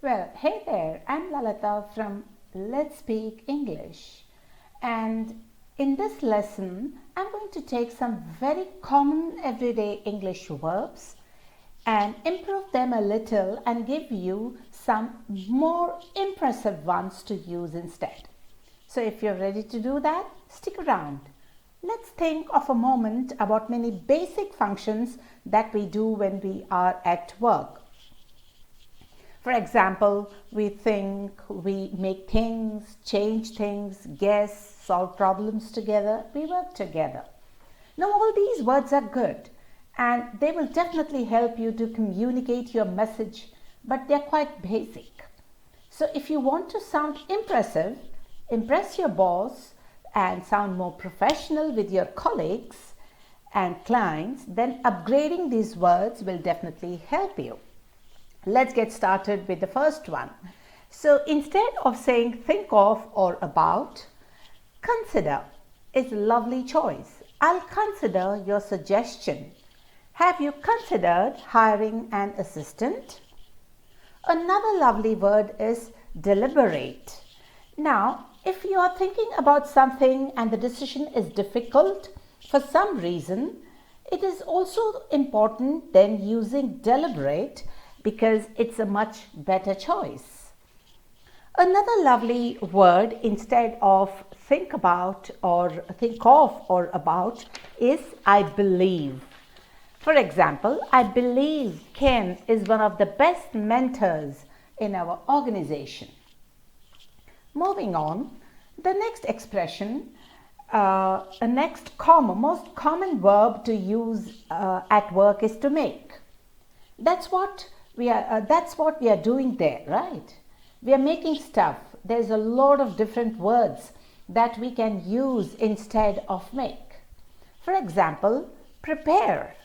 Well, hey there, I'm Lalita from Let's Speak English. And in this lesson, I'm going to take some very common everyday English verbs and improve them a little and give you some more impressive ones to use instead. So if you're ready to do that, stick around. Let's think of a moment about many basic functions that we do when we are at work. For example, we think, we make things, change things, guess, solve problems together, we work together. Now all these words are good and they will definitely help you to communicate your message, but they're quite basic. So if you want to sound impressive, impress your boss and sound more professional with your colleagues and clients, then upgrading these words will definitely help you. Let's get started with the first one. So instead of saying think of or about, consider is a lovely choice. I'll consider your suggestion. Have you considered hiring an assistant? Another lovely word is deliberate. Now, if you are thinking about something and the decision is difficult for some reason, it is also important then using deliberate because it's a much better choice. Another lovely word instead of think about or think of or about is I believe. For example, I believe Ken is one of the best mentors in our organization. Moving on, the next expression, most common verb to use at work is to make. That's what we are doing there, right? We are making stuff. There's a lot of different words that we can use instead of make. For example, prepare.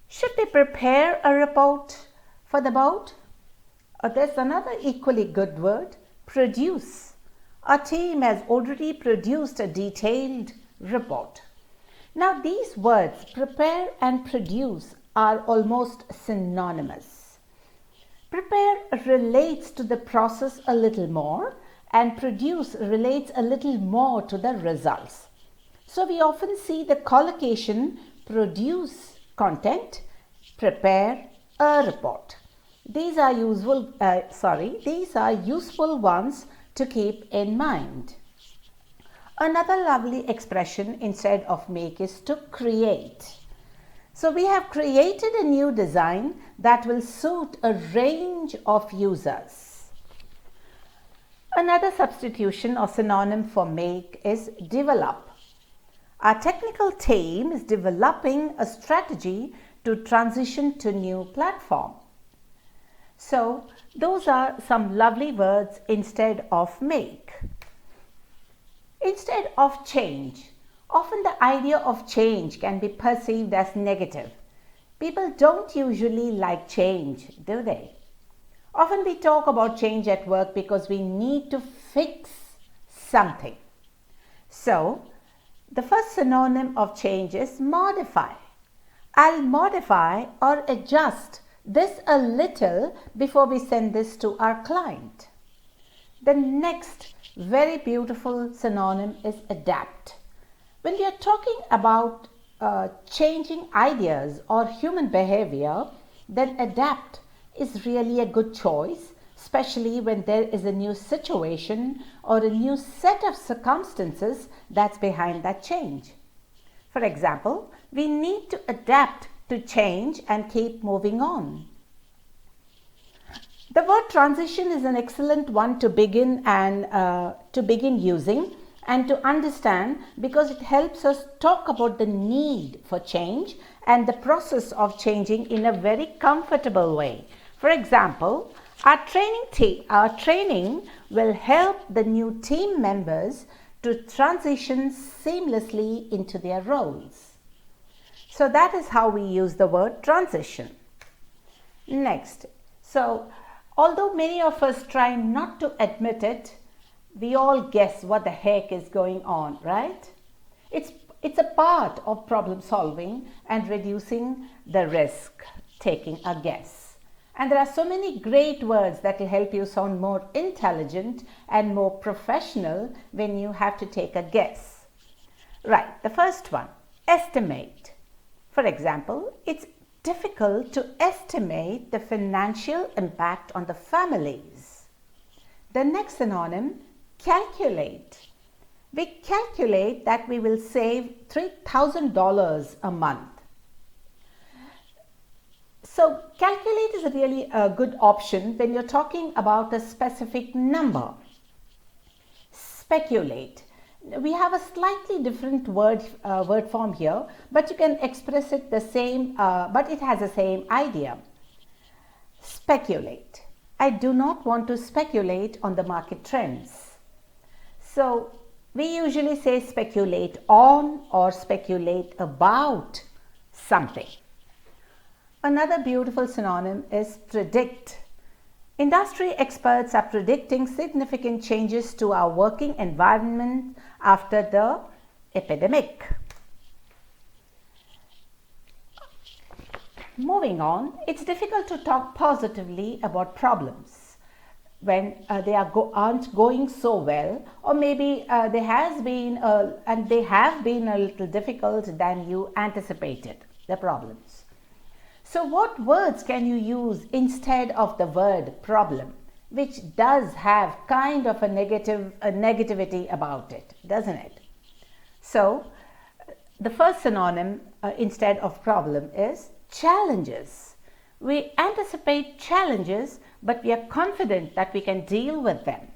Should we prepare a report for the board? There's another equally good word, produce. Our team has already produced a detailed report. Now these words, prepare and produce, are almost synonymous. Prepare relates to the process a little more and produce relates a little more to the results. So we often see the collocation produce content, prepare a report. These are useful ones to keep in mind. Another lovely expression instead of make is to create. So we have created a new design that will suit a range of users. Another substitution or synonym for make is develop. Our technical team is developing a strategy to transition to new platform. So those are some lovely words instead of make. Instead of change. Often the idea of change can be perceived as negative. People don't usually like change, do they? Often we talk about change at work because we need to fix something. So, the first synonym of change is modify. I'll modify or adjust this a little before we send this to our client. The next very beautiful synonym is adapt. When we are talking about changing ideas or human behavior, then adapt is really a good choice, especially when there is a new situation or a new set of circumstances that's behind that change. For example, we need to adapt to change and keep moving on. The word transition is an excellent one to begin using and to understand because it helps us talk about the need for change and the process of changing in a very comfortable way. For example, our training will help the new team members to transition seamlessly into their roles. So that is how we use the word transition. Next, so although many of us try not to admit it, we all guess what the heck is going on, right? It's a part of problem solving and reducing the risk, taking a guess. And there are so many great words that will help you sound more intelligent and more professional when you have to take a guess. Right, the first one, estimate. For example, it's difficult to estimate the financial impact on the families. The next synonym, calculate. We calculate that we will save $3,000 a month. So calculate is really a good option when you're talking about a specific number. Speculate. We have a slightly different word form here, but you can express it the same, but it has the same idea. Speculate. I do not want to speculate on the market trends. So we usually say speculate on or speculate about something. Another beautiful synonym is predict. Industry experts are predicting significant changes to our working environment after the epidemic. Moving on, it's difficult to talk positively about problems when they aren't going so well, or maybe they have been a little difficult than you anticipated, the problems. So what words can you use instead of the word problem, which does have kind of a negativity about it, doesn't it? So the first synonym instead of problem is challenges. We anticipate challenges, but we are confident that we can deal with them.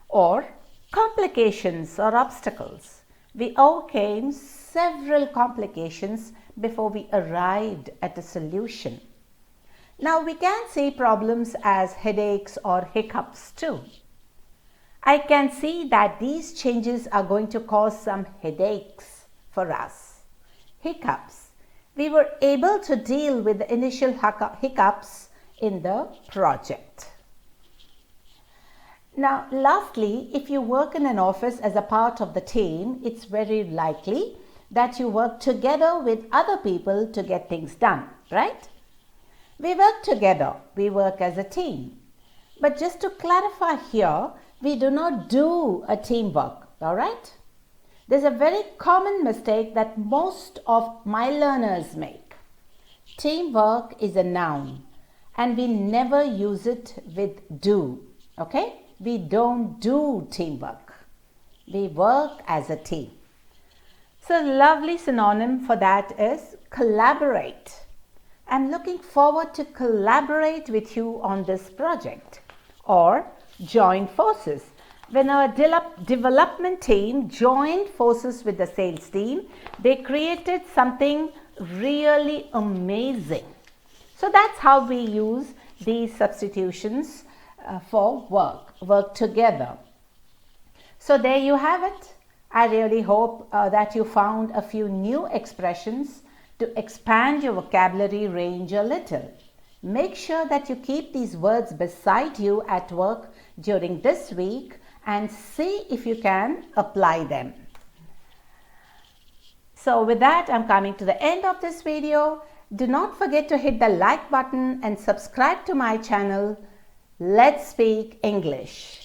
Or complications or obstacles. We overcame several complications before we arrived at a solution. Now we can see problems as headaches or hiccups too. I can see that these changes are going to cause some headaches for us. Hiccups. We were able to deal with the initial hiccups in the project. Now lastly, if you work in an office as a part of the team, it's very likely that you work together with other people to get things done, right? We work together, we work as a team. But just to clarify here, we do not do a teamwork, all right? There's a very common mistake that most of my learners make. Teamwork is a noun and we never use it with do, okay? We don't do teamwork. We work as a team. So lovely synonym for that is collaborate. I'm looking forward to collaborate with you on this project. Or join forces. When our development team joined forces with the sales team, they created something really amazing. So that's how we use these substitutions for work together. So there you have it. I really hope that you found a few new expressions to expand your vocabulary range a little. Make sure that you keep these words beside you at work during this week and see if you can apply them. So with that, I'm coming to the end of this video. Do not forget to hit the like button and subscribe to my channel. Let's Speak English.